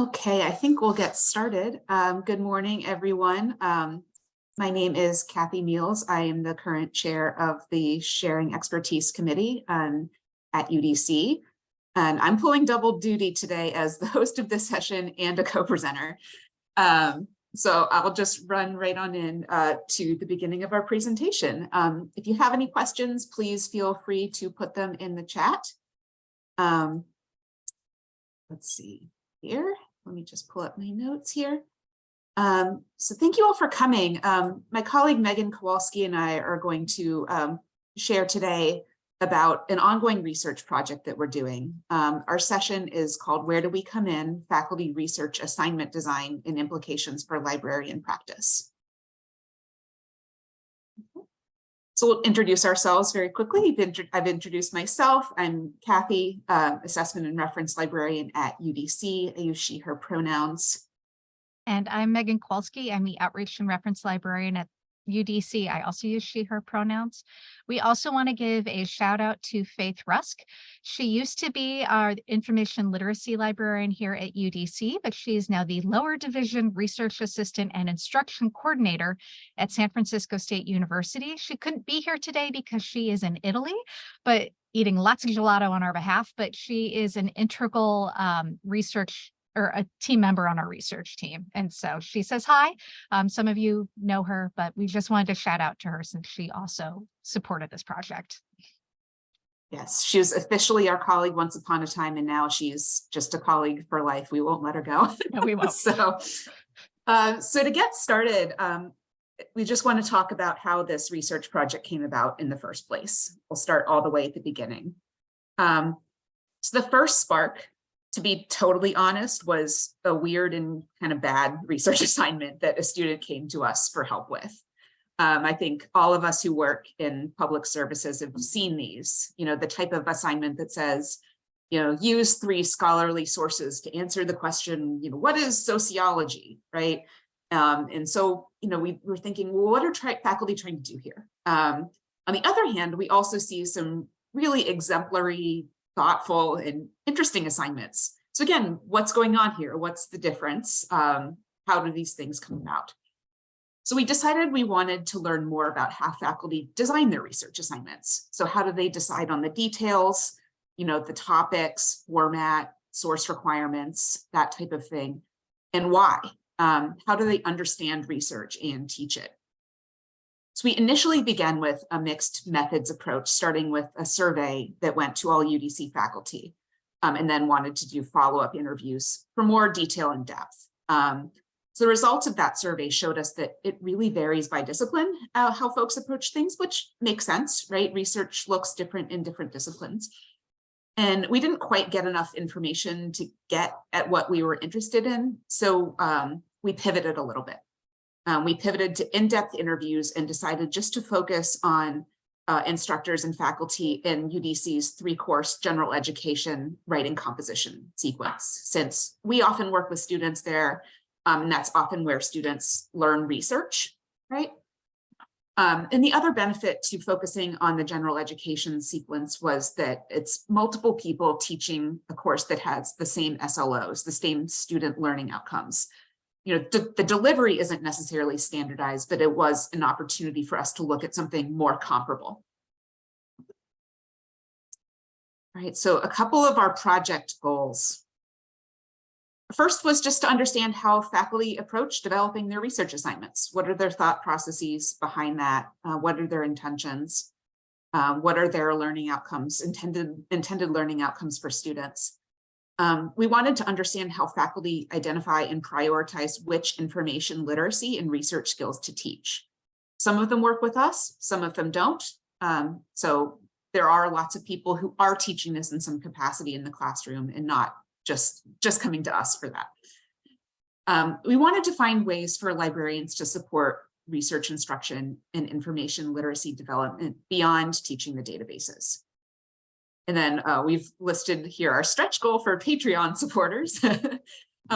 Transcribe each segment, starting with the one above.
Okay, I think we'll get started. Good morning, everyone. My name is Kathy Meals. I am the current chair of the Sharing Expertise Committee at UDC. And I'm pulling double duty today as the host of this session and a co-presenter. So I'll just run right on in to the beginning of our presentation. If you have any questions, please feel free to put them in the chat. Let's see here. Let me just pull up my notes here. So thank you all for coming. My colleague Megan Kowalski and I are going to share today about an ongoing research project that we're doing. Our session is called Where Do We Come In? Faculty Research Assignment Design and Implications for Librarian Practice. So we'll introduce ourselves very quickly. I've introduced myself. I'm Kathy, Assessment and Reference Librarian at UDC. I use she, her pronouns. And I'm Megan Kowalski. I'm the Outreach and Reference Librarian at UDC. I also use she, her pronouns. We also want to give a shout out to Faith Rusk. She used to be our information literacy librarian here at UDC, but she is now the lower division research assistant and instruction coordinator at San Francisco State University. She couldn't be here today because she is in Italy, but eating lots of gelato on our behalf, but she is an integral research or a team member on our research team. And so she says hi. Some of you know her, but we just wanted to shout out to her since she also supported this project. Yes, she was officially our colleague once upon a time, and now she's just a colleague for life. We won't let her go. No, we won't. So to get started, we just want to talk about how this research project came about in the first place. We'll start all the way at the beginning. So the first spark, to be totally honest, was a weird and kind of bad research assignment that a student came to us for help with. I think all of us who work in public services have seen these, the type of assignment that says, use 3 scholarly sources to answer the question, what is sociology, right? And so, we were thinking, well, what are faculty trying to do here? On the other hand, we also see some really exemplary, thoughtful and interesting assignments. So again, what's going on here? What's the difference? How do these things come about? So we decided we wanted to learn more about how faculty design their research assignments. So how do they decide on the details, the topics, format, source requirements, that type of thing, and why? How do they understand research and teach it? So we initially began with a mixed methods approach, starting with a survey that went to all UDC faculty, and then wanted to do follow-up interviews for more detail and depth. So the results of that survey showed us that it really varies by discipline, how folks approach things, which makes sense, right? Research looks different in different disciplines. And we didn't quite get enough information to get at what we were interested in. So we pivoted a little bit. We pivoted to in-depth interviews and decided just to focus on instructors and faculty in UDC's 3-course general education writing composition sequence, since we often work with students there, and that's often where students learn research, right? And the other benefit to focusing on the general education sequence was that it's multiple people teaching a course that has the same SLOs, the same student learning outcomes. The delivery isn't necessarily standardized, but it was an opportunity for us to look at something more comparable. All right, so a couple of our project goals. First was just to understand how faculty approach developing their research assignments. What are their thought processes behind that? What are their intentions? What are their learning outcomes, intended learning outcomes for students? We wanted to understand how faculty identify and prioritize which information literacy and research skills to teach. Some of them work with us, some of them don't. So there are lots of people who are teaching this in some capacity in the classroom and not just coming to us for that. We wanted to find ways for librarians to support research instruction and information literacy development beyond teaching the databases. And then we've listed here our stretch goal for Patreon supporters.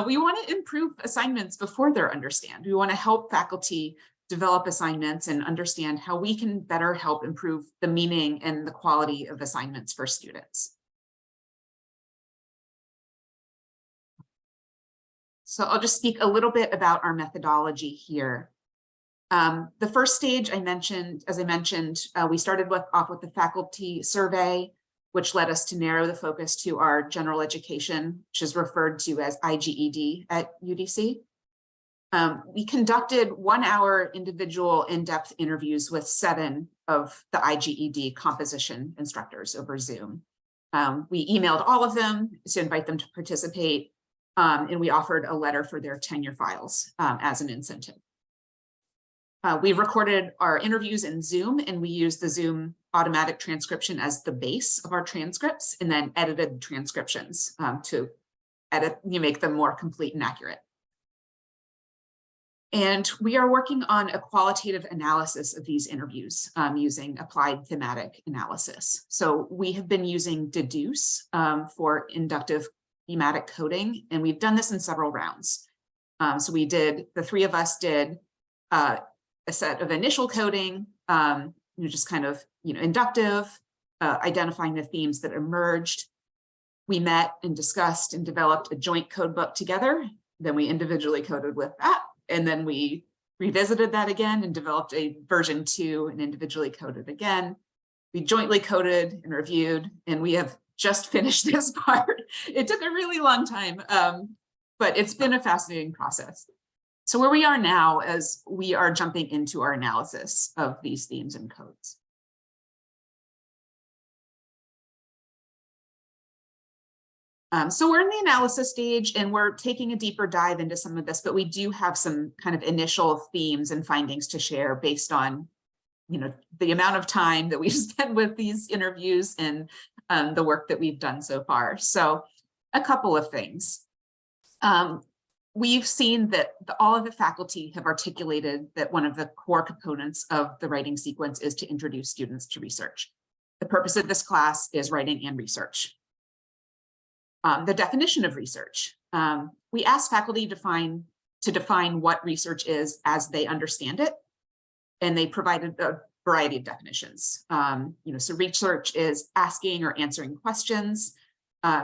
We want to improve assignments before they're understood. We want to help faculty develop assignments and understand how we can better help improve the meaning and the quality of assignments for students. So I'll just speak a little bit about our methodology here. The first stage as I mentioned, we started off with the faculty survey, which led us to narrow the focus to our general education, which is referred to as IGED at UDC. We conducted 1 hour individual in-depth interviews with 7 of the IGED composition instructors over Zoom. We emailed all of them to invite them to participate, and we offered a letter for their tenure files as an incentive. We recorded our interviews in Zoom, and we used the Zoom automatic transcription as the base of our transcripts, and then edited transcriptions to make them more complete and accurate. And we are working on a qualitative analysis of these interviews using applied thematic analysis. So we have been using deduce for inductive thematic coding, and we've done this in several rounds. So the 3 of us did a set of initial coding, just kind of, inductive, identifying the themes that emerged. We met and discussed and developed a joint code book together. Then we individually coded with that. And then we revisited that again and developed a version 2 and individually coded again. We jointly coded and reviewed, and we have just finished this part. It took a really long time, but it's been a fascinating process. So where we are now is we are jumping into our analysis of these themes and codes. So we're in the analysis stage, and we're taking a deeper dive into some of this, but we do have some kind of initial themes and findings to share based on, the amount of time that we've spent with these interviews and the work that we've done so far. So a couple of things. We've seen that all of the faculty have articulated that one of the core components of the writing sequence is to introduce students to research. The purpose of this class is writing and research. The definition of research. We asked faculty to define what research is as they understand it, and they provided a variety of definitions. So research is asking or answering questions.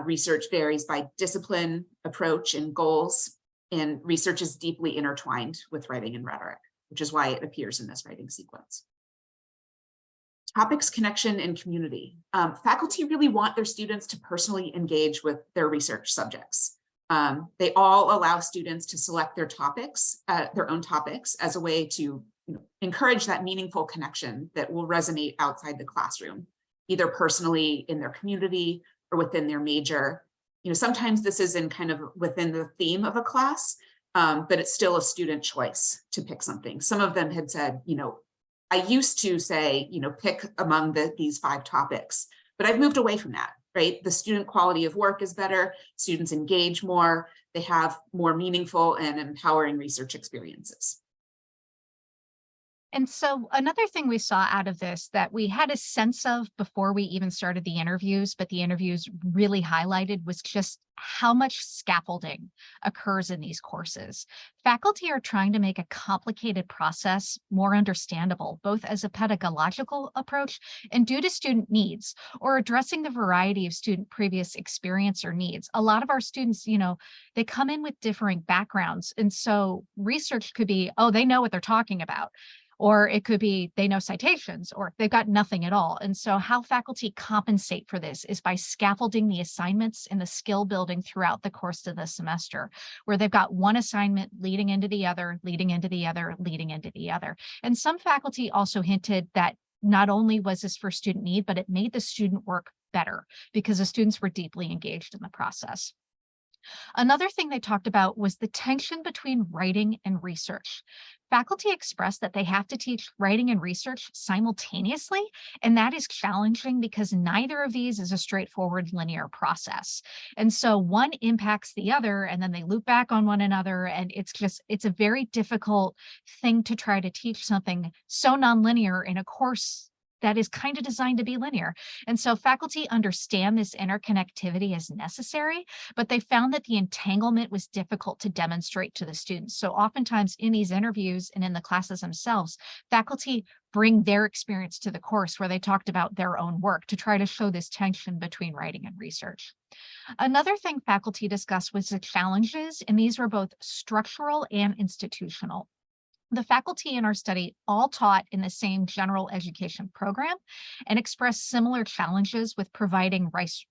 Research varies by discipline, approach, and goals, and research is deeply intertwined with writing and rhetoric, which is why it appears in this writing sequence. Topics, connection, and community. Faculty really want their students to personally engage with their research subjects. They all allow students to select their topics, their own topics, as a way to encourage that meaningful connection that will resonate outside the classroom, either personally in their community or within their major. Sometimes this is in kind of within the theme of a class, but it's still a student choice to pick something. Some of them had said, I used to say, pick among these 5 topics, but I've moved away from that, right? The student quality of work is better, students engage more, they have more meaningful and empowering research experiences. And so another thing we saw out of this that we had a sense of before we even started the interviews, but the interviews really highlighted, was just how much scaffolding occurs in these courses. Faculty are trying to make a complicated process more understandable, both as a pedagogical approach and due to student needs, or addressing the variety of student previous experience or needs. A lot of our students, they come in with differing backgrounds. And so research could be, oh, they know what they're talking about. Or it could be they know citations, or they've got nothing at all. And so how faculty compensate for this is by scaffolding the assignments and the skill building throughout the course of the semester, where they've got one assignment leading into the other, leading into the other, leading into the other. And some faculty also hinted that not only was this for student need, but it made the student work better because the students were deeply engaged in the process. Another thing they talked about was the tension between writing and research. Faculty expressed that they have to teach writing and research simultaneously, and that is challenging because neither of these is a straightforward linear process. And so one impacts the other, and then they loop back on one another, and it's a very difficult thing to try to teach something so nonlinear in a course that is kind of designed to be linear. And so faculty understand this interconnectivity is necessary, but they found that the entanglement was difficult to demonstrate to the students. So oftentimes in these interviews and in the classes themselves, faculty bring their experience to the course where they talked about their own work to try to show this tension between writing and research. Another thing faculty discussed was the challenges, and these were both structural and institutional. The faculty in our study all taught in the same general education program and expressed similar challenges with providing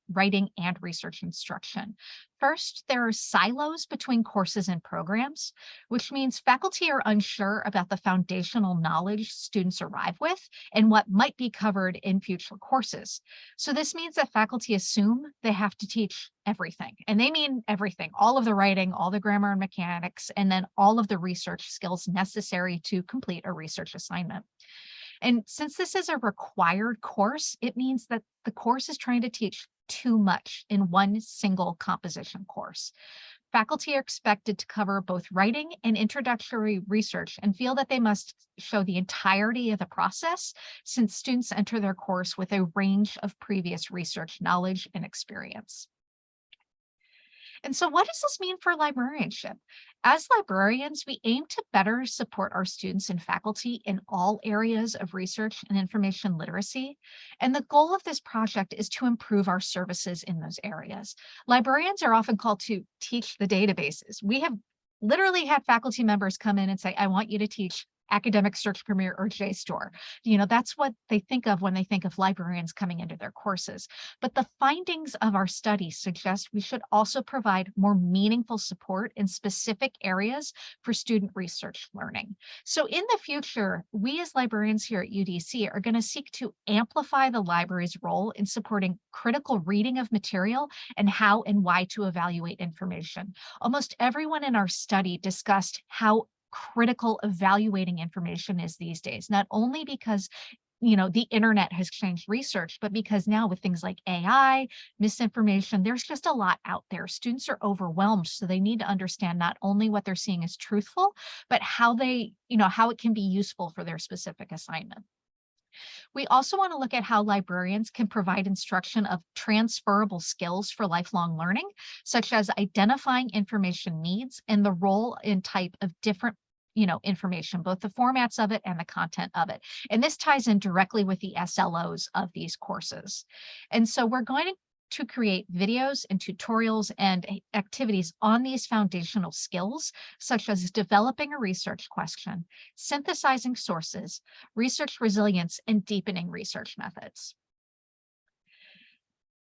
writing and research instruction. First, there are silos between courses and programs, which means faculty are unsure about the foundational knowledge students arrive with and what might be covered in future courses. So this means that faculty assume they have to teach everything, and they mean everything, all of the writing, all the grammar and mechanics, and then all of the research skills necessary to complete a research assignment. And since this is a required course, it means that the course is trying to teach too much in one single composition course. Faculty are expected to cover both writing and introductory research and feel that they must show the entirety of the process since students enter their course with a range of previous research knowledge and experience. And so what does this mean for librarianship? As librarians, we aim to better support our students and faculty in all areas of research and information literacy. And the goal of this project is to improve our services in those areas. Librarians are often called to teach the databases. We have literally had faculty members come in and say, I want you to teach Academic Search Premier or JSTOR. That's what they think of when they think of librarians coming into their courses. But the findings of our study suggest we should also provide more meaningful support in specific areas for student research learning. So in the future, we as librarians here at UDC are going to seek to amplify the library's role in supporting critical reading of material and how and why to evaluate information. Almost everyone in our study discussed how critical evaluating information is these days, not only because the internet has changed research, but because now with things like AI, misinformation, there's just a lot out there. Students are overwhelmed, so they need to understand not only what they're seeing is truthful, but how how it can be useful for their specific assignment. We also want to look at how librarians can provide instruction of transferable skills for lifelong learning, such as identifying information needs and the role and type of different information, both the formats of it and the content of it. And this ties in directly with the SLOs of these courses. And so we're going to create videos and tutorials and activities on these foundational skills, such as developing a research question, synthesizing sources, research resilience, and deepening research methods.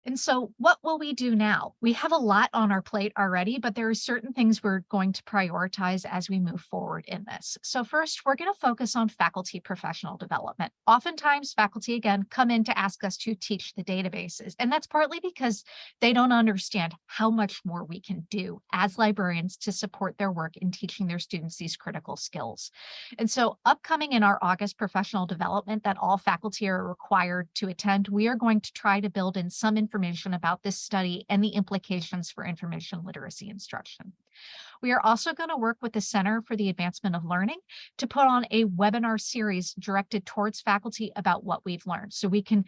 And so what will we do now? We have a lot on our plate already, but there are certain things we're going to prioritize as we move forward in this. So first, we're going to focus on faculty professional development. Oftentimes, faculty, again, come in to ask us to teach the databases. And that's partly because they don't understand how much more we can do as librarians to support their work in teaching their students these critical skills. And so upcoming in our August professional development that all faculty are required to attend, we are going to try to build in some information about this study and the implications for information literacy instruction. We are also going to work with the Center for the Advancement of Learning to put on a webinar series directed towards faculty about what we've learned. So we can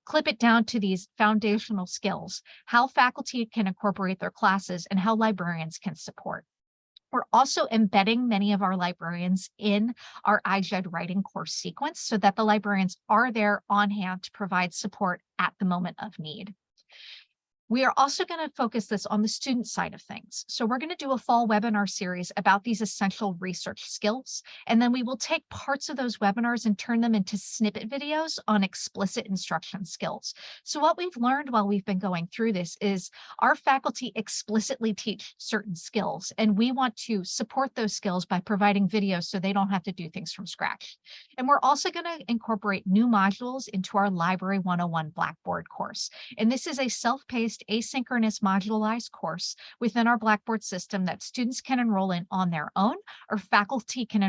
clip it down to these foundational skills, how faculty can incorporate their classes, and how librarians can support. We're also embedding many of our librarians in our iGED writing course sequence so that the librarians are there on hand to provide support at the moment of need. We are also going to focus this on the student side of things. So we're going to do a fall webinar series about these essential research skills, and then we will take parts of those webinars and turn them into snippet videos on explicit instruction skills. So what we've learned while we've been going through this is our faculty explicitly teach certain skills, and we want to support those skills by providing videos so they don't have to do things from scratch. And we're also going to incorporate new modules into our Library 101 Blackboard course. And this is a self-paced asynchronous modularized course within our Blackboard system that students can enroll in on their own, or faculty can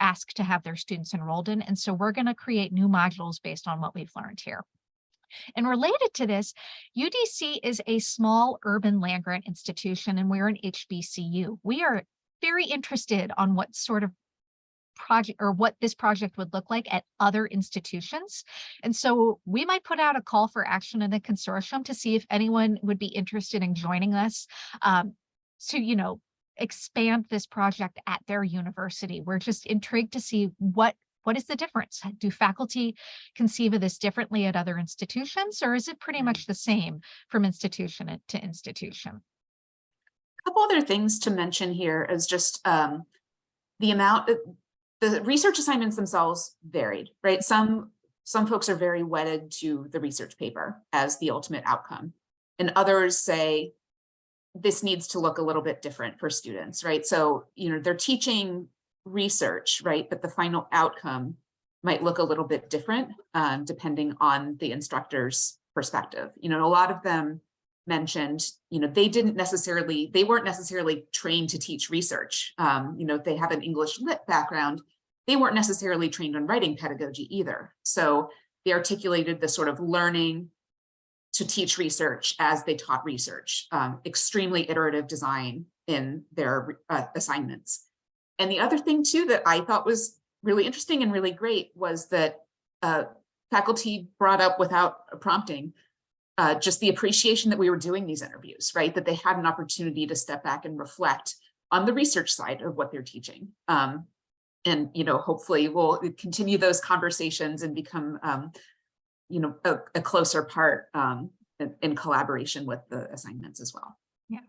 ask to have their students enrolled in. And so we're going to create new modules based on what we've learned here. And related to this, UDC is a small urban land-grant institution, and we're an HBCU. We are very interested on what sort of project or what this project would look like at other institutions. And so we might put out a call for action in the consortium to see if anyone would be interested in joining us to, expand this project at their university. We're just intrigued to see what is the difference? Do faculty conceive of this differently at other institutions, or is it pretty much the same from institution to institution? A couple other things to mention here is just the amount of the research assignments themselves varied, right? Some folks are very wedded to the research paper as the ultimate outcome, and others say this needs to look a little bit different for students, right? So, they're teaching research, right? But the final outcome might look a little bit different depending on the instructor's perspective. A lot of them mentioned, they weren't necessarily trained to teach research. They have an English lit background. They weren't necessarily trained on writing pedagogy either. So they articulated the sort of learning to teach research as they taught research, extremely iterative design in their assignments. And the other thing too that I thought was really interesting and really great was that faculty brought up without prompting just the appreciation that we were doing these interviews, right? That they had an opportunity to step back and reflect on the research side of what they're teaching. And hopefully we'll continue those conversations and become a closer part in collaboration with the assignments as well. Yeah.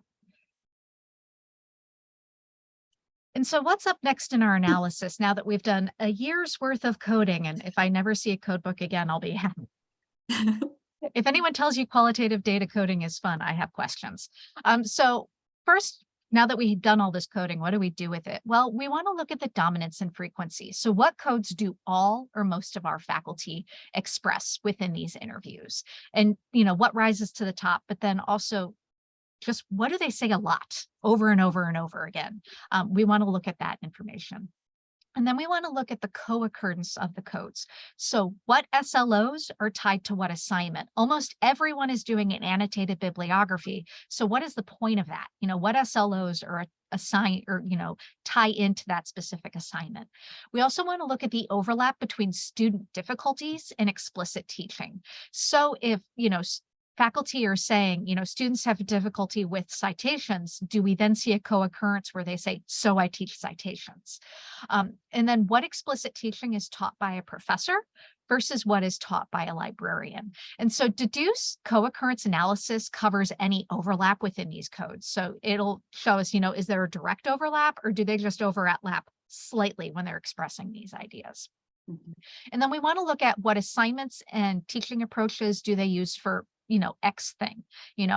And so what's up next in our analysis now that we've done a year's worth of coding? And if I never see a code book again, I'll be happy. If anyone tells you qualitative data coding is fun, I have questions. So first, now that we've done all this coding, what do we do with it? Well, we want to look at the dominance and frequency. So what codes do all or most of our faculty express within these interviews? And, what rises to the top, but then also just what do they say a lot over and over and over again? We want to look at that information. And then we want to look at the co-occurrence of the codes. So what SLOs are tied to what assignment? Almost everyone is doing an annotated bibliography. So what is the point of that? What SLOs are assigned or, tie into that specific assignment? We also want to look at the overlap between student difficulties and explicit teaching. So if, faculty are saying, students have difficulty with citations, do we then see a co-occurrence where they say, so I teach citations? And then what explicit teaching is taught by a professor versus what is taught by a librarian? And so deduce co-occurrence analysis covers any overlap within these codes. So it'll show us, is there a direct overlap or do they just overlap slightly when they're expressing these ideas? Mm-hmm. And then we want to look at what assignments and teaching approaches do they use for X thing,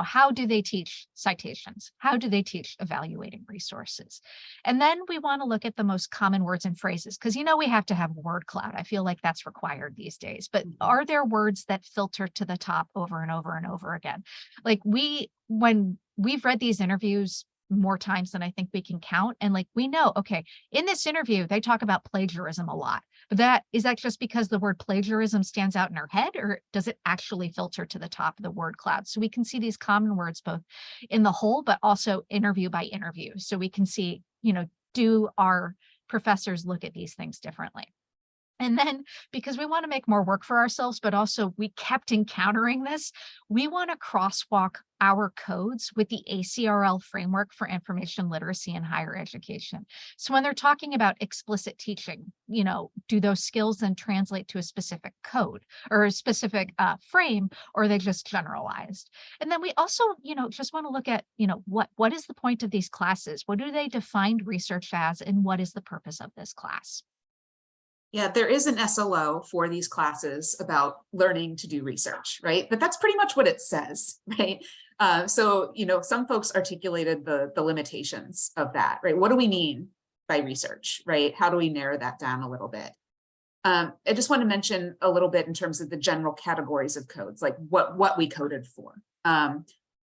how do they teach citations? How do they teach evaluating resources? And then we want to look at the most common words and phrases because, we have to have word cloud. I feel like that's required these days, but are there words that filter to the top over and over and over again? Like when we've read these interviews more times than I think we can count. And we know, okay, in this interview, they talk about plagiarism a lot. But is that just because the word plagiarism stands out in our head, or does it actually filter to the top of the word cloud? So we can see these common words both in the whole, but also interview by interview. So we can see, do our professors look at these things differently? And then because we want to make more work for ourselves, but also we kept encountering this, we want to crosswalk our codes with the ACRL framework for information literacy in higher education. So when they're talking about explicit teaching, do those skills then translate to a specific code or a specific frame, or are they just generalized? And then we also, just want to look at, what is the point of these classes? What do they define research as, and what is the purpose of this class? Yeah, there is an SLO for these classes about learning to do research, right? But that's pretty much what it says, right? So, some folks articulated the limitations of that, right? What do we mean by research, right? How do we narrow that down a little bit? I just want to mention a little bit in terms of the general categories of codes, like what we coded for.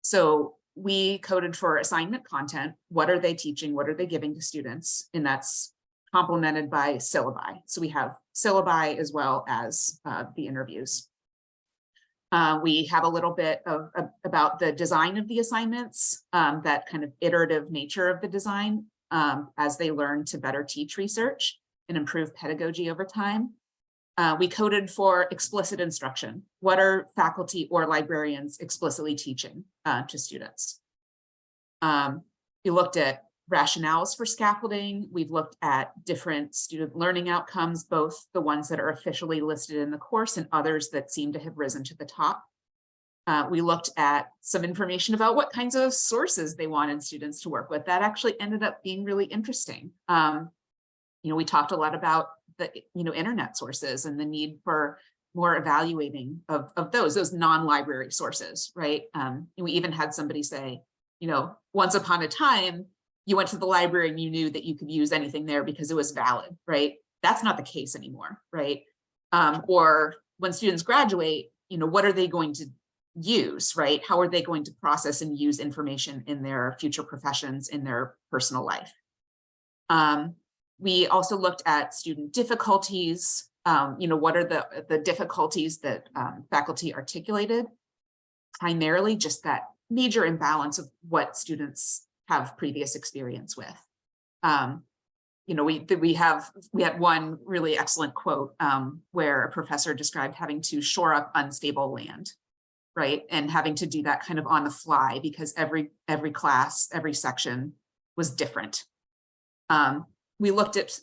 So we coded for assignment content. What are they teaching? What are they giving to students? And that's complemented by syllabi. So we have syllabi as well as the interviews. We have a little bit about the design of the assignments, that kind of iterative nature of the design as they learn to better teach research. and improve pedagogy over time. We coded for explicit instruction. What are faculty or librarians explicitly teaching to students? We looked at rationales for scaffolding. We've looked at different student learning outcomes, both the ones that are officially listed in the course and others that seem to have risen to the top. We looked at some information about what kinds of sources they wanted students to work with. That actually ended up being really interesting. We talked a lot about the internet sources and the need for more evaluating of those non-library sources, right? We even had somebody say, once upon a time, you went to the library and you knew that you could use anything there because it was valid, right? That's not the case anymore, right? Or when students graduate, what are they going to use, right? How are they going to process and use information in their future professions, in their personal life? We also looked at student difficulties. What are the difficulties that faculty articulated? Primarily just that major imbalance of what students have previous experience with. We had one really excellent quote where a professor described having to shore up unstable land, right? And having to do that kind of on the fly because every class, every section was different. We looked at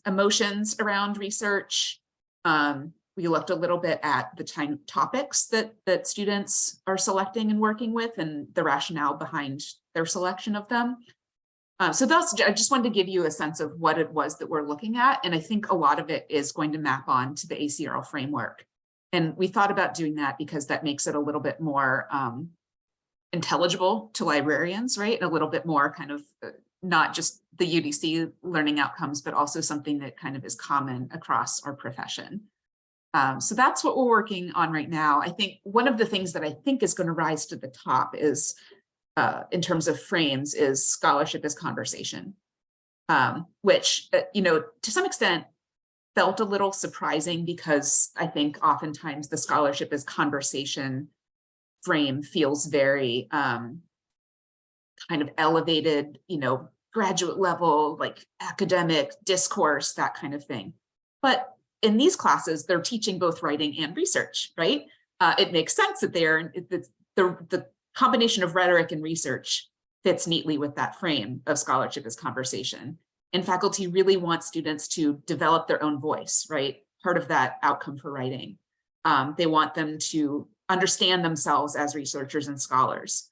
emotions around research. We looked a little bit at the topics that students are selecting and working with and the rationale behind their selection of them. I just wanted to give you a sense of what it was that we're looking at. And I think a lot of it is going to map on to the ACRL framework. And we thought about doing that because that makes it a little bit more intelligible to librarians, right? And a little bit more kind of not just the UDC learning outcomes, but also something that kind of is common across our profession. So that's what we're working on right now. I think one of the things that I think is going to rise to the top is, in terms of frames, is scholarship as conversation, which, to some extent felt a little surprising because I think oftentimes the scholarship as conversation frame feels very kind of elevated, graduate level, like academic discourse, that kind of thing. But in these classes, they're teaching both writing and research, right? It makes sense that the combination of rhetoric and research fits neatly with that frame of scholarship as conversation. And faculty really want students to develop their own voice, right? Part of that outcome for writing. They want them to understand themselves as researchers and scholars.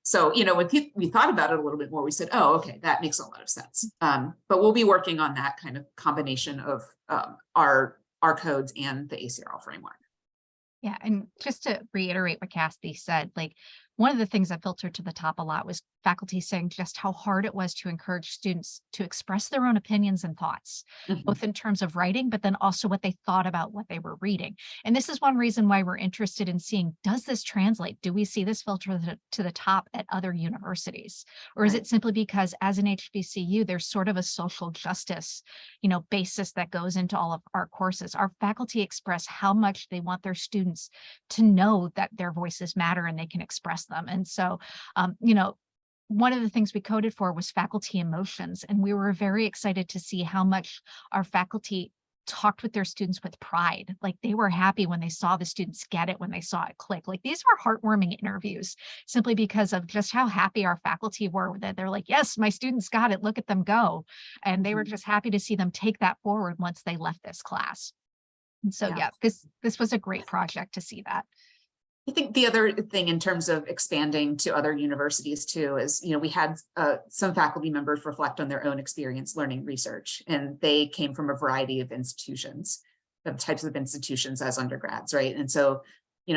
So, when we thought about it a little bit more, we said, oh, okay, that makes a lot of sense. But we'll be working on that kind of combination of our codes and the ACRL framework. Yeah, and just to reiterate what Cassie said, like one of the things that filtered to the top a lot was faculty saying just how hard it was to encourage students to express their own opinions and thoughts, both in terms of writing, but then also what they thought about what they were reading. And this is one reason why we're interested in seeing, does this translate? Do we see this filter to the top at other universities? Or is it simply because as an HBCU, there's sort of a social justice, basis that goes into all of our courses? Our faculty express how much they want their students to know that their voices matter and they can express them. And so, one of the things we coded for was faculty emotions, and we were very excited to see how much our faculty talked with their students with pride. Like they were happy when they saw the students get it, when they saw it click. Like these were heartwarming interviews simply because of just how happy our faculty were that they're like, yes, my students got it. Look at them go. And they were just happy to see them take that forward once they left this class. And so, yeah, this was a great project to see that. I think the other thing in terms of expanding to other universities too is, we had some faculty members reflect on their own experience learning research, and they came from a variety of institutions, of types of institutions as undergrads, right? And so,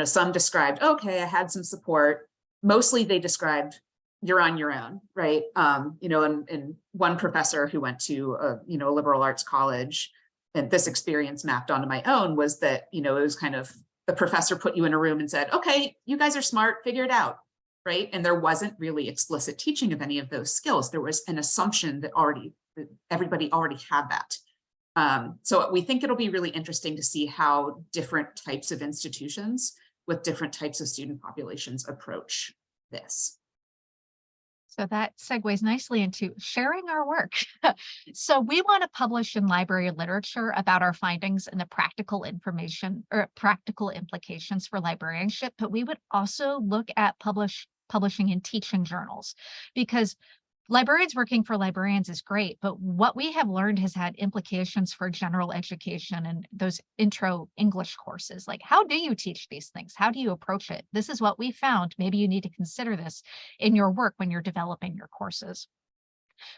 some described, okay, I had some support. Mostly they described you're on your own, right? And one professor who went to a liberal arts college, and this experience mapped onto my own, was that, it was kind of, the professor put you in a room and said, okay, you guys are smart, figure it out, right? And there wasn't really explicit teaching of any of those skills. There was an assumption that everybody already had that. So we think it'll be really interesting to see how different types of institutions with different types of student populations approach this. So that segues nicely into sharing our work. So we want to publish in library literature about our findings and the practical information or practical implications for librarianship, but we would also look at publishing in teaching journals, because librarians working for librarians is great, but what we have learned has had implications for general education and those intro English courses. Like, how do you teach these things? How do you approach it? This is what we found. Maybe you need to consider this in your work when you're developing your courses.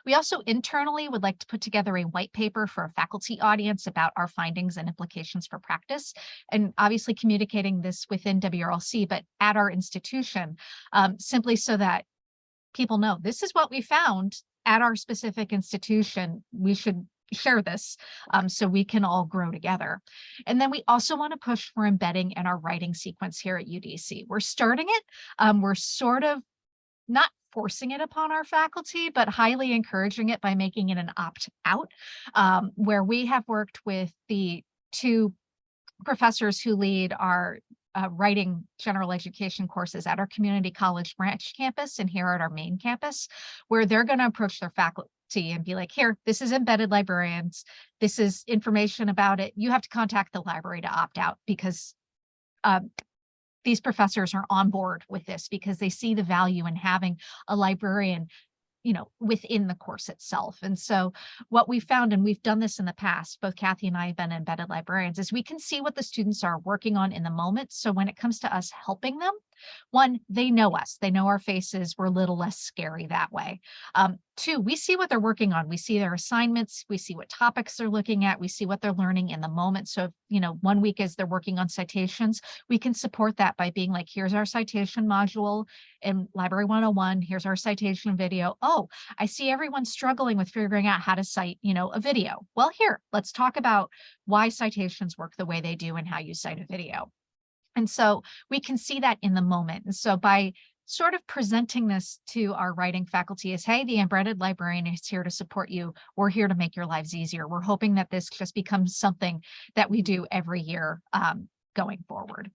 We also internally would like to put together a white paper for a faculty audience about our findings and implications for practice, and obviously communicating this within WRLC, but at our institution, simply so that people know this is what we found at our specific institution. We should share this so we can all grow together. And then we also want to push for embedding in our writing sequence here at UDC. We're starting it. We're sort of not forcing it upon our faculty, but highly encouraging it by making it an opt-out, where we have worked with the two professors who lead our writing general education courses at our community college branch campus and here at our main campus, where they're going to approach their faculty and be like, here, this is embedded librarians. This is information about it. You have to contact the library to opt out, because these professors are on board with this because they see the value in having a librarian, within the course itself. And so what we found, and we've done this in the past, both Kathy and I have been embedded librarians, is we can see what the students are working on in the moment. So when it comes to us helping them, one, they know us, they know our faces, we're a little less scary that way. Two, we see what they're working on. We see their assignments, we see what topics they're looking at, we see what they're learning in the moment. So, one week as they're working on citations, we can support that by being like, here's our citation module in Library 101, here's our citation video. Oh, I see everyone's struggling with figuring out how to cite, a video. Well, here, let's talk about why citations work the way they do and how you cite a video. And so we can see that in the moment. And so by sort of presenting this to our writing faculty as, hey, the embedded librarian is here to support you. We're here to make your lives easier. We're hoping that this just becomes something that we do every year going forward.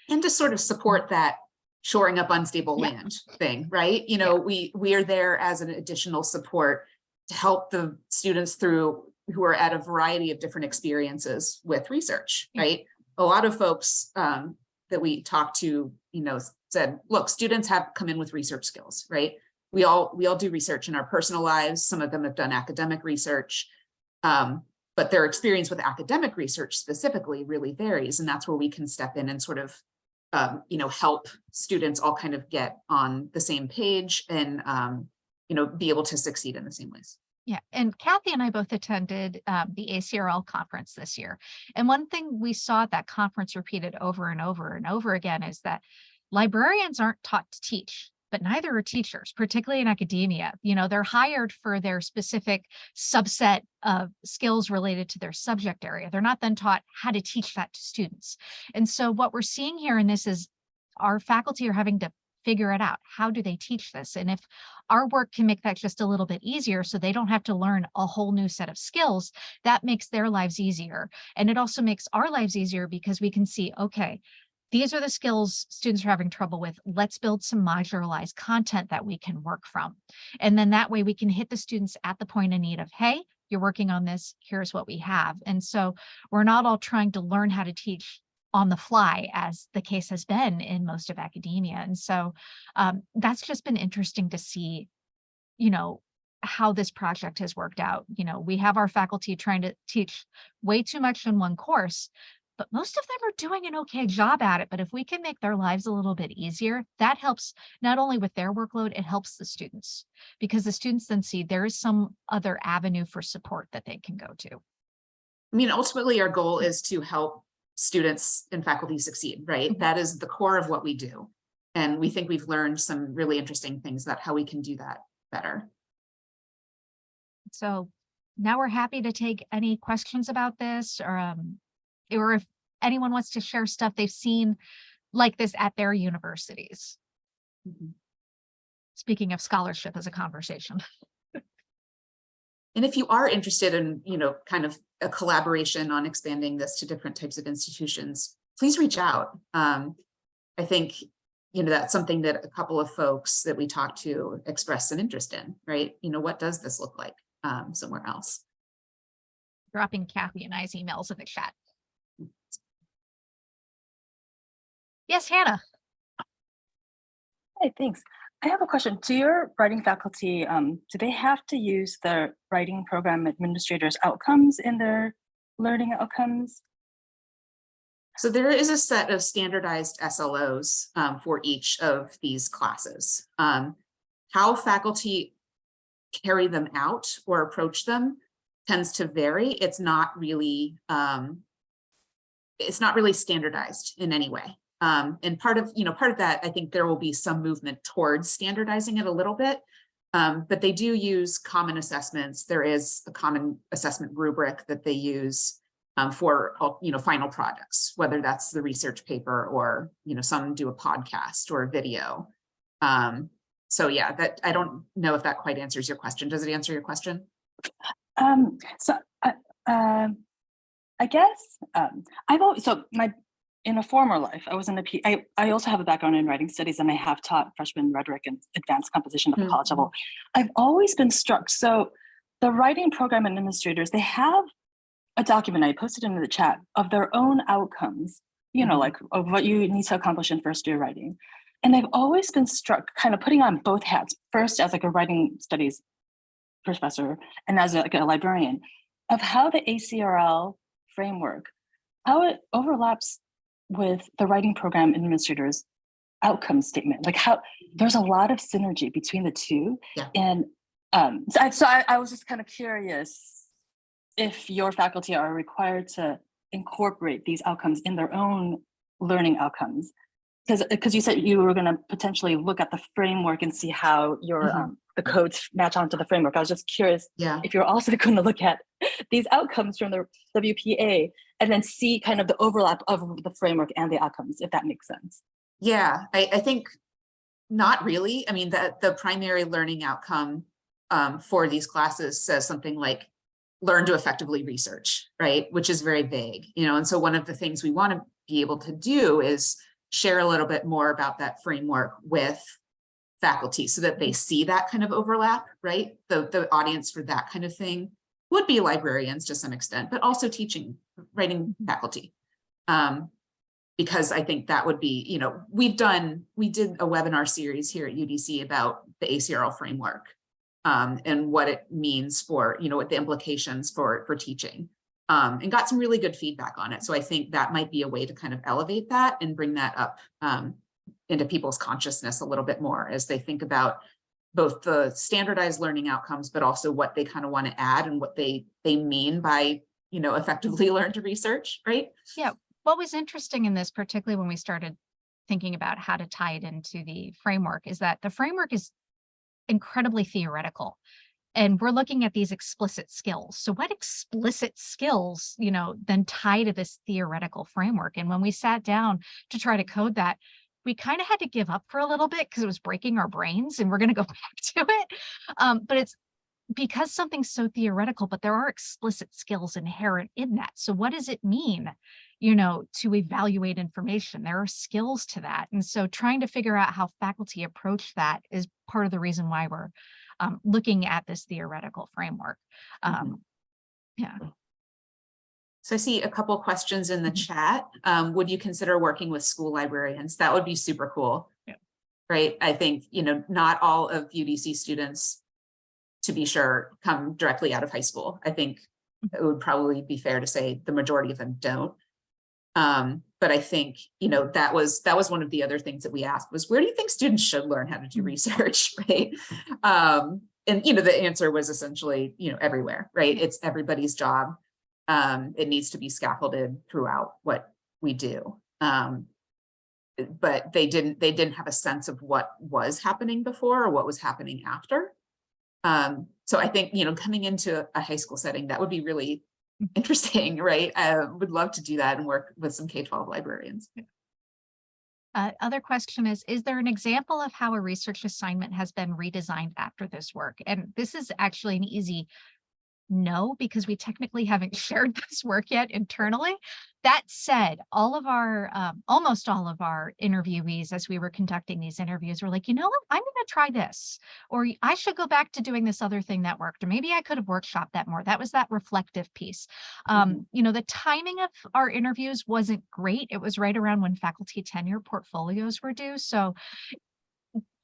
And to sort of support that shoring up unstable land thing, right? We are there as an additional support to help the students through who are at a variety of different experiences with research, right? A lot of folks that we talked to, said, look, students have come in with research skills, right? We all do research in our personal lives. Some of them have done academic research, but their experience with academic research specifically really varies. And that's where we can step in and sort of, help students all kind of get on the same page and, be able to succeed in the same ways. Yeah, and Kathy and I both attended the ACRL conference this year. And one thing we saw at that conference repeated over and over and over again is that librarians aren't taught to teach, but neither are teachers, particularly in academia. They're hired for their specific subset of skills related to their subject area. They're not then taught how to teach that to students. And so what we're seeing here in this is our faculty are having to figure it out. How do they teach this? And if our work can make that just a little bit easier so they don't have to learn a whole new set of skills, that makes their lives easier. And it also makes our lives easier because we can see, okay, these are the skills students are having trouble with. Let's build some modularized content that we can work from. And then that way we can hit the students at the point of need of, hey, you're working on this, here's what we have. And so we're not all trying to learn how to teach on the fly, as the case has been in most of academia. And so that's just been interesting to see, how this project has worked out. We have our faculty trying to teach way too much in one course, but most of them are doing an okay job at it. But if we can make their lives a little bit easier, that helps not only with their workload, it helps the students, because the students then see there is some other avenue for support that they can go to. I mean, ultimately, our goal is to help students and faculty succeed, right? That is the core of what we do. And we think we've learned some really interesting things about how we can do that better. So now we're happy to take any questions about this, or if anyone wants to share stuff they've seen like this at their universities. Speaking of scholarship as a conversation. And if you are interested in, kind of a collaboration on expanding this to different types of institutions, please reach out. I think, that's something that a couple of folks that we talked to expressed some interest in, right? What does this look like somewhere else? Dropping Kathy and I's emails in the chat. Yes, Hannah. Hey, thanks. I have a question. Do your writing faculty, do they have to use the writing program administrators' outcomes in their learning outcomes? So there is a set of standardized SLOs for each of these classes. How faculty carry them out or approach them tends to vary. It's not really standardized in any way. And part of that, I think there will be some movement towards standardizing it a little bit, but they do use common assessments. There is a common assessment rubric that they use for final products, whether that's the research paper or some do a podcast or a video. So yeah, that I don't know if that quite answers your question. Does it answer your question? I guess I've always, in a former life, I was in I also have a background in writing studies, and I have taught freshman rhetoric and advanced composition at the college level. I've always been struck. So the writing program administrators, they have a document, I posted into the chat, of their own outcomes, like of what you need to accomplish in first year writing. And they've always been struck kind of putting on both hats, first as like a writing studies professor and as a librarian, of how the ACRL framework, how it overlaps with the writing program administrator's outcome statement, like how there's a lot of synergy between the two. Yeah. And so I was just kind of curious if your faculty are required to incorporate these outcomes in their own learning outcomes, because you said you were going to potentially look at the framework and see how your the codes match onto the framework. I was just curious if you're also going to look at these outcomes from the WPA and then see kind of the overlap of the framework and the outcomes, if that makes sense. Yeah, I think not really. I mean, the primary learning outcome for these classes says something like learn to effectively research, right? Which is very vague, and so one of the things we want to be able to do is share a little bit more about that framework with faculty so that they see that kind of overlap, right? The audience for that kind of thing would be librarians to some extent, but also teaching, writing faculty. Because I think that would be, we did a webinar series here at UDC about the ACRL framework and what it means for, what the implications for teaching. And got some really good feedback on it. So I think that might be a way to kind of elevate that and bring that up into people's consciousness a little bit more as they think about both the standardized learning outcomes, but also what they kind of want to add and what they mean by, effectively learn to research, right? Yeah. What was interesting in this, particularly when we started thinking about how to tie it into the framework, is that the framework is incredibly theoretical. And we're looking at these explicit skills. So what explicit skills, then tie to this theoretical framework? And when we sat down to try to code that, we kind of had to give up for a little bit because it was breaking our brains, and we're going to go back to it. But it's because something's so theoretical, but there are explicit skills inherent in that. So what does it mean, to evaluate information? There are skills to that. And so trying to figure out how faculty approach that is part of the reason why we're looking at this theoretical framework. Yeah. So I see a couple questions in the chat. Would you consider working with school librarians? That would be super cool. Yeah. Right. I think, not all of UDC students, to be sure, come directly out of high school. I think it would probably be fair to say the majority of them don't. But I think, that was one of the other things that we asked was, where do you think students should learn how to do research, right? And, the answer was essentially, everywhere, right? It's everybody's job. It needs to be scaffolded throughout what we do. But they didn't have a sense of what was happening before or what was happening after. So I think, coming into a high school setting, that would be really interesting, right? I would love to do that and work with some K-12 librarians. Other question is there an example of how a research assignment has been redesigned after this work? And this is actually an easy know because we technically haven't shared this work yet internally. That said, all of our, almost all of our interviewees, as we were conducting these interviews, were like, you know what, I'm going to try this, or I should go back to doing this other thing that worked, or maybe I could have workshopped that more. That was that reflective piece. You know, the timing of our interviews wasn't great. It was right around when faculty tenure portfolios were due. So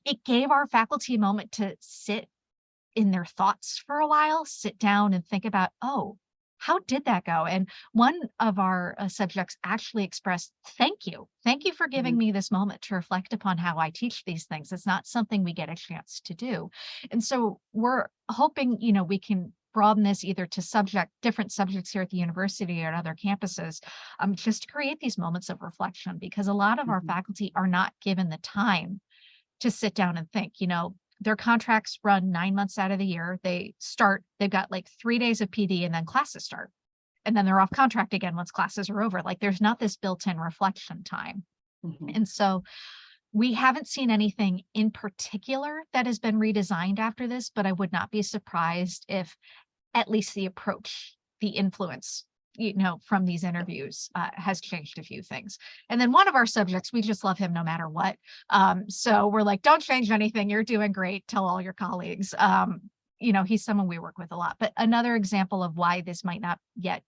it gave our faculty a moment to sit in their thoughts for a while, sit down and think about, oh, how did that go? And one of our subjects actually expressed, thank you. Thank you for giving me this moment to reflect upon how I teach these things. It's not something we get a chance to do. And so we're hoping, you know, we can broaden this either to different subjects here at the university or at other campuses, just to create these moments of reflection, because a lot of our faculty are not given the time to sit down and think. You know, their contracts run 9 months out of the year. They've got like 3 days of PD and then classes start. And then they're off contract again once classes are over. Like there's not this built-in reflection time. And so we haven't seen anything in particular that has been redesigned after this, but I would not be surprised if at least the approach, the influence, you know, from these interviews has changed a few things. And then one of our subjects, we just love him no matter what. So we're like, don't change anything. You're doing great. Tell all your colleagues. You know, he's someone we work with a lot. But another example of why this might not yet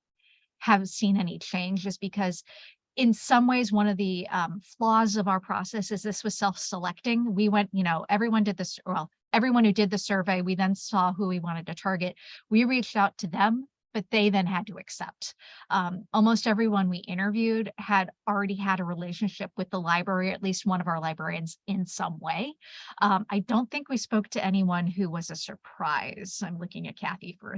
have seen any change is because in some ways, one of the flaws of our process is this was self-selecting. We went, you know, everyone did this, well, everyone who did the survey, we then saw who we wanted to target. We reached out to them, but they then had to accept. Almost everyone we interviewed had already had a relationship with the library, at least one of our librarians in some way. I don't think we spoke to anyone who was a surprise. I'm looking at Kathy for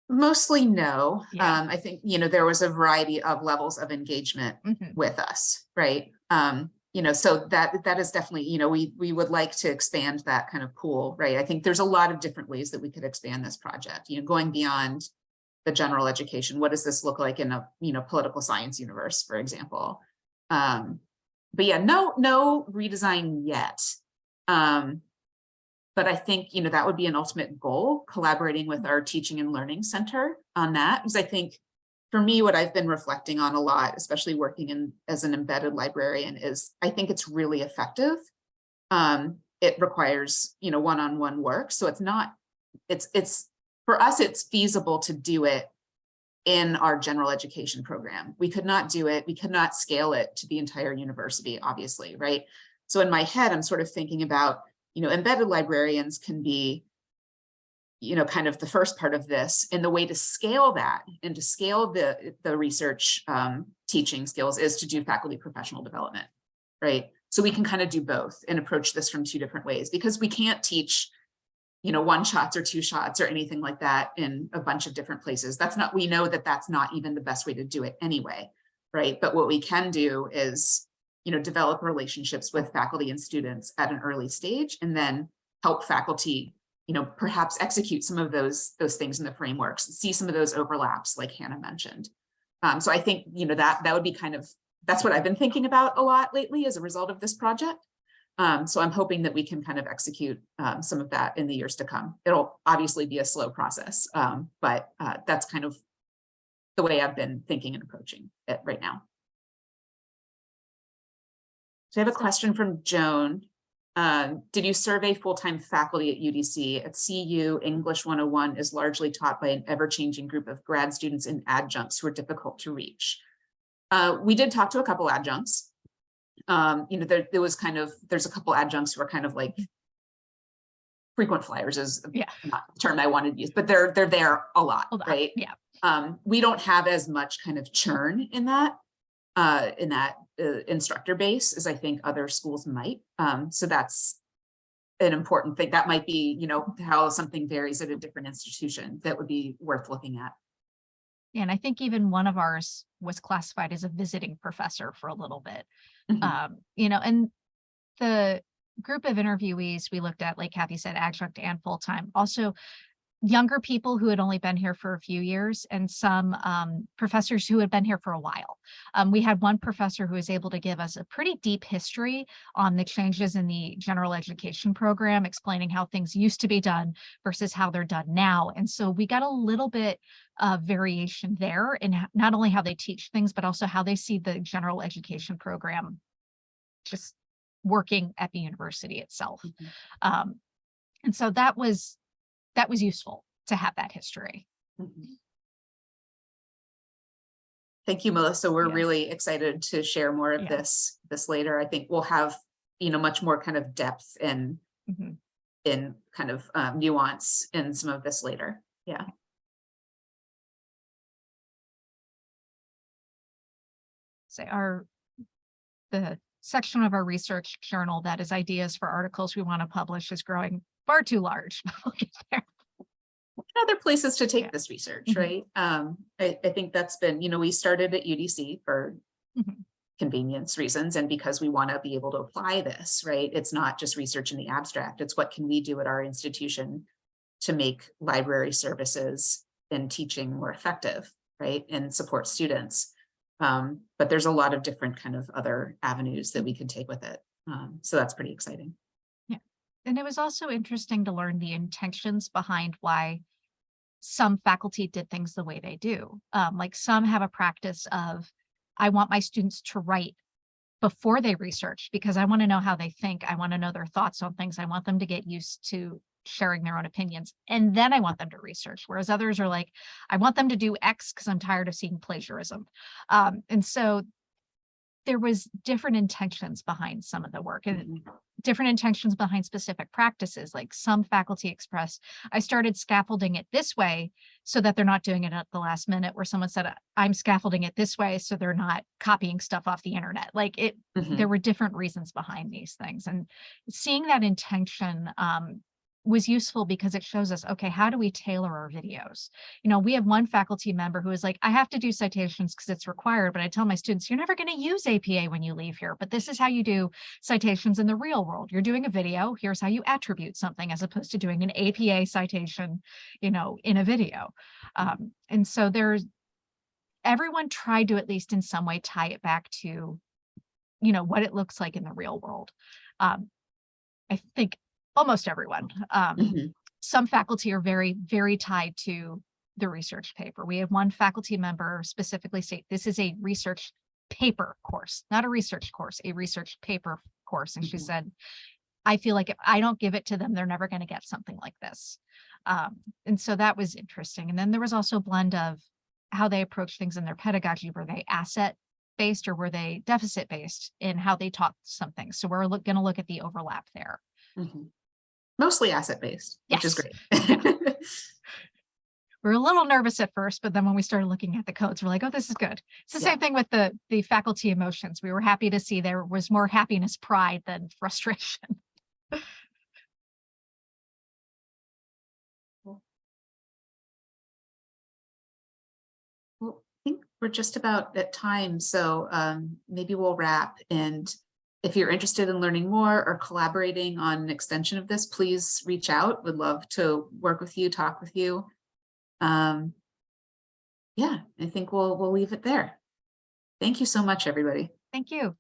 Mostly no. Yeah. I think, you know, there was a variety of levels of engagement with us, right? You know, so that is definitely, you know, we would like to expand that kind of pool, right? I think there's a lot of different ways that we could expand this project, you know, going beyond the general education. What does this look like in a, you know, political science universe, for example? But yeah, no redesign yet. But I think, you know, that would be an ultimate goal, collaborating with our teaching and learning center on that. Because I think for me, what I've been reflecting on a lot, especially working as an embedded librarian, is I think it's really effective. It requires, you know, one-on-one work. So it's for us, it's feasible to do it in our general education program. We could not do it. We could not scale it to the entire university, obviously, right? So in my head, I'm sort of thinking about, you know, embedded librarians can be, you know, kind of the first part of this, and the way to scale that and to scale the research teaching skills is to do faculty professional development, right? So we can kind of do both and approach this from two different ways, because we can't teach, you know, 1 shots or 2 shots or anything like that in a bunch of different places. We know that that's not even the best way to do it anyway, right? But what we can do is, you know, develop relationships with faculty and students at an early stage, and then help faculty, you know, perhaps execute some of those things in the frameworks, see some of those overlaps like Hannah mentioned. So I think, you know, that would be kind of, that's what I've been thinking about a lot lately as a result of this project. So I'm hoping that we can kind of execute some of that in the years to come. It'll obviously be a slow process, but that's kind of the way I've been thinking and approaching it right now. So I have a question from Joan. Did you survey full-time faculty at UDC? At CU, English 101 is largely taught by an ever-changing group of grad students and adjuncts who are difficult to reach. We did talk to a couple adjuncts. You know, there was kind of, there's a couple adjuncts who are kind of like frequent flyers is not the term I wanted to use, but they're there a lot, right? Yeah. We don't have as much kind of churn in that instructor base as I think other schools might. So that's an important thing. That might be, you know, how something varies at a different institution. That would be worth looking at. Yeah, and I think even one of ours was classified as a visiting professor for a little bit. You know, and the group of interviewees we looked at, like Kathy said, adjunct and full-time. Also, younger people who had only been here for a few years and some professors who had been here for a while. We had one professor who was able to give us a pretty deep history on the changes in the general education program, explaining how things used to be done versus how they're done now. And so we got a little bit of variation there in not only how they teach things, but also how they see the general education program just working at the university itself. And so that was useful to have that history. Thank you, Melissa. We're Yeah. really excited to share more of Yeah. this later. I think we'll have, much more kind of depth and in kind of nuance in some of this later. Yeah. So the section of our research journal that is ideas for articles we want to publish is growing far too large. We'll get there. Other places to take Yeah. this research, right? I think that's been, we started at UDC for convenience reasons and because we want to be able to apply this, right? It's not just research in the abstract. It's what can we do at our institution to make library services and teaching more effective, right? And support students. But there's a lot of different kind of other avenues that we could take with it. So that's pretty exciting. Yeah. And it was also interesting to learn the intentions behind why some faculty did things the way they do. Like some have a practice of, I want my students to write before they research because I want to know how they think. I want to know their thoughts on things. I want them to get used to sharing their own opinions. And then I want them to research. Whereas others are like, I want them to do X because I'm tired of seeing plagiarism. And so there was different intentions behind some of the work and different intentions behind specific practices. Like some faculty expressed, I started scaffolding it this way so that they're not doing it at the last minute, where someone said, I'm scaffolding it this way so they're not copying stuff off the internet. Like there were different reasons behind these things. And seeing that intention was useful because it shows us, okay, how do we tailor our videos? We have one faculty member who is like, I have to do citations because it's required, but I tell my students, you're never going to use APA when you leave here, but this is how you do citations in the real world. You're doing a video, here's how you attribute something as opposed to doing an APA citation, in a video. And so everyone tried to at least in some way tie it back to, what it looks like in the real world. I think almost everyone. Some faculty are very, very tied to the research paper. We have one faculty member specifically say, this is a research paper course, not a research course, a research paper course. And she said, I feel like if I don't give it to them, they're never going to get something like this. And so that was interesting. And then there was also a blend of how they approach things in their pedagogy. Were they asset-based or were they deficit-based in how they taught something? So we're going to look at the overlap there. Mostly asset-based, which is great. We were a little nervous at first, but then when we started looking at the codes, we're like, oh, this is good. It's the same thing with the faculty emotions. We were happy to see there was more happiness, pride than frustration. Well, I think we're just about at time, so maybe we'll wrap. And if you're interested in learning more or collaborating on an extension of this, please reach out. Would love to work with you, talk with you. Yeah, I think we'll leave it there. Thank you so much, everybody. Thank you.